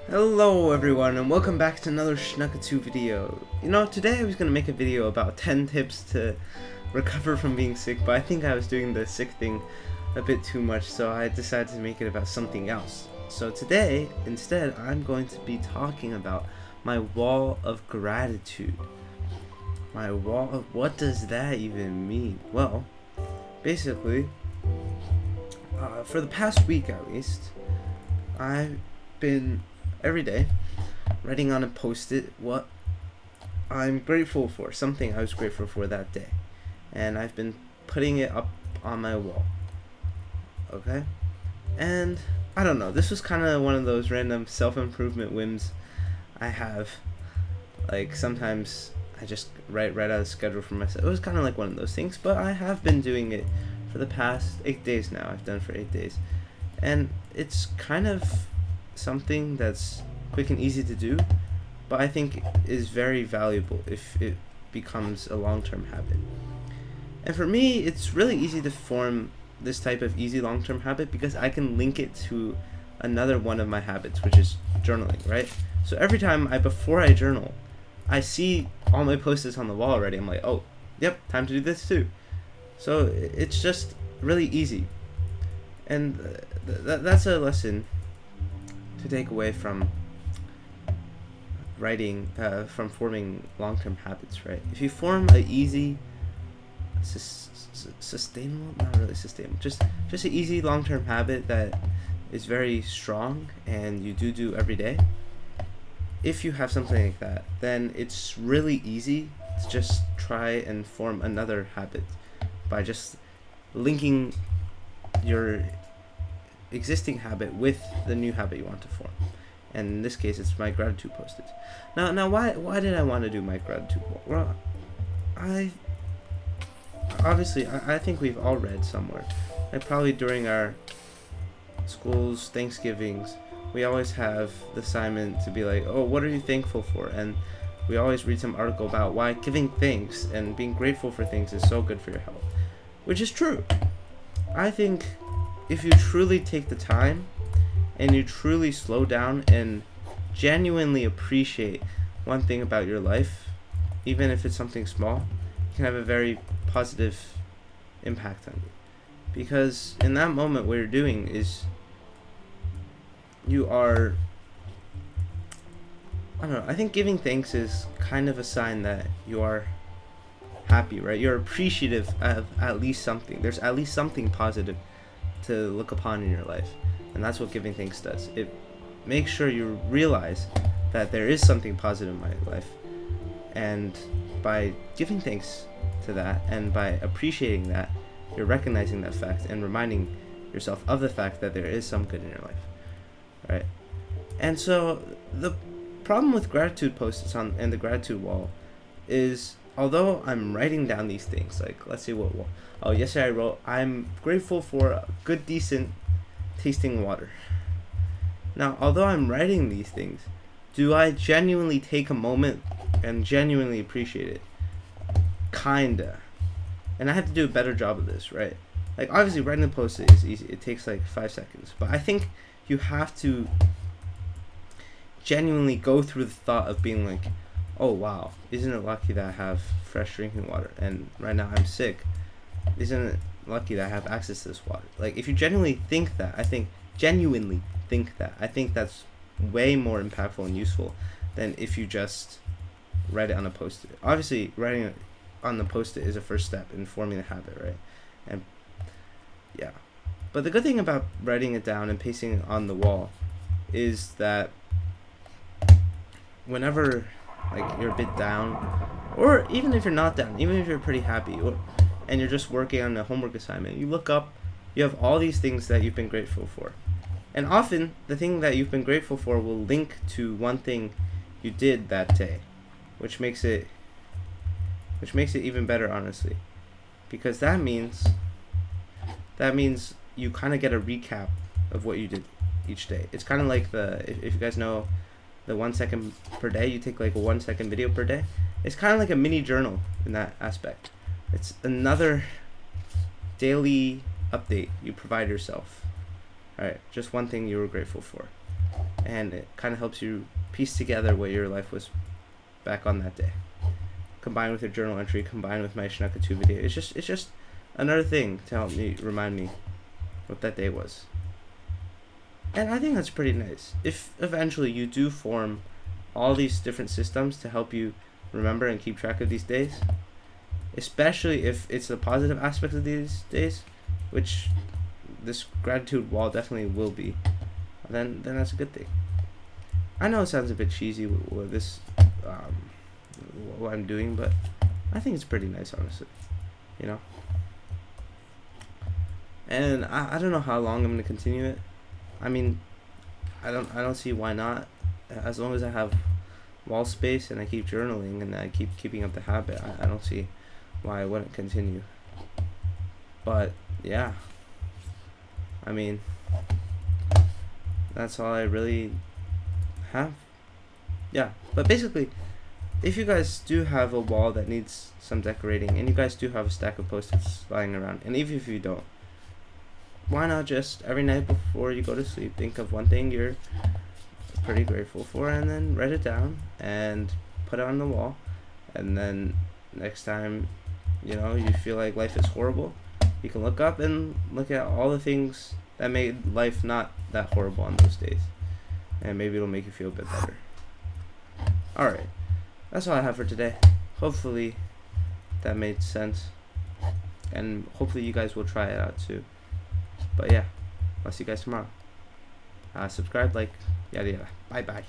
Hello everyone and welcome back to another Schnuckatoo video. Today I was going to make a video about 10 tips to recover from being sick, but I think I was doing the sick thing a bit too much, so I decided to make it about something else. So today, instead, I'm going to be talking about my wall of gratitude. My wall of... what does that even mean? Well, basically, for the past week at least, I've been every day writing on a post-it what I'm grateful for, something I was grateful for that day, and I've been putting it up on my wall. Okay, and I don't know, this was kind of one of those random self-improvement whims I have. Like, sometimes I just write out a schedule for myself. It was kind of like one of those things, but I have been doing it for the past 8 days now. I've done it for 8 days, and it's kind of something that's quick and easy to do, but I think is very valuable if it becomes a long-term habit. And for me, it's really easy to form this type of easy long-term habit because I can link it to another one of my habits, which is journaling, right? So every time before I journal, I see all my post-its on the wall already. I'm like, oh, yep, time to do this too. So it's just really easy. And that's a lesson to take away from writing, from forming long-term habits, right? If you form a easy, sustainable, not really sustainable, just an easy long-term habit that is very strong and you do every day, if you have something like that, then it's really easy to just try and form another habit by just linking your existing habit with the new habit you want to form. And in this case, it's my gratitude post-its. Now, why did I want to do my gratitude? Well, I think we've all read somewhere, like probably during our school's Thanksgivings, we always have the assignment to be like, oh, what are you thankful for? And we always read some article about why giving thanks and being grateful for things is so good for your health, which is true. I think if you truly take the time and you truly slow down and genuinely appreciate one thing about your life, even if it's something small, it can have a very positive impact on you. Because in that moment, what you're doing is I don't know, I think giving thanks is kind of a sign that you are happy, right? You're appreciative of at least something. There's at least something positive to look upon in your life, and that's what giving thanks does. It makes sure you realize that there is something positive in my life, and by giving thanks to that and by appreciating that, you're recognizing that fact and reminding yourself of the fact that there is some good in your life, right? And so the problem with gratitude posts and the gratitude wall is, although I'm writing down these things, like, let's see yesterday I wrote, I'm grateful for good, decent tasting water. Now, although I'm writing these things, do I genuinely take a moment and genuinely appreciate it? Kinda. And I have to do a better job of this, right? Like, obviously, writing the post is easy. It takes like 5 seconds. But I think you have to genuinely go through the thought of being like, oh wow, isn't it lucky that I have fresh drinking water? And right now I'm sick. Isn't it lucky that I have access to this water? Like, if you genuinely think that, I think that's way more impactful and useful than if you just write it on a post-it. Obviously, writing it on the post-it is a first step in forming a habit, right? And yeah. But the good thing about writing it down and pasting it on the wall is that whenever, like, you're a bit down, or even if you're not down, even if you're pretty happy, and you're just working on a homework assignment, you look up, you have all these things that you've been grateful for. And often, the thing that you've been grateful for will link to one thing you did that day, which makes it even better, honestly. Because that means you kind of get a recap of what you did each day. It's kind of like if you guys know the 1 second per day, you take like a 1 second video per day. It's kind of like a mini journal in that aspect. It's another daily update you provide yourself. Alright, just one thing you were grateful for. and it kind of helps you piece together what your life was back on that day. Combined with your journal entry, combined with my Schnucka 2 video, it's just another thing to help me remind me what that day was. And I think that's pretty nice. If eventually you do form all these different systems to help you remember and keep track of these days, especially if it's the positive aspect of these days, which this gratitude wall definitely will be, then that's a good thing. I know it sounds a bit cheesy with this, what I'm doing, but I think it's pretty nice, honestly, you know. And I don't know how long I'm gonna continue it. I mean, I don't see why not. As long as I have wall space and I keep journaling and I keep keeping up the habit, I don't see why I wouldn't continue. But yeah, I mean, that's all I really have. Yeah, but basically, if you guys do have a wall that needs some decorating, and you guys do have a stack of post-its lying around, and even if you don't, why not just every night before you go to sleep think of one thing you're pretty grateful for, and then write it down and put it on the wall, and then next time, you know, you feel like life is horrible, you can look up and look at all the things that made life not that horrible on those days, and maybe it'll make you feel a bit better. Alright, that's all I have for today. Hopefully that made sense, and hopefully you guys will try it out too. But yeah, I'll see you guys tomorrow. Subscribe, like, yada yada. Bye bye.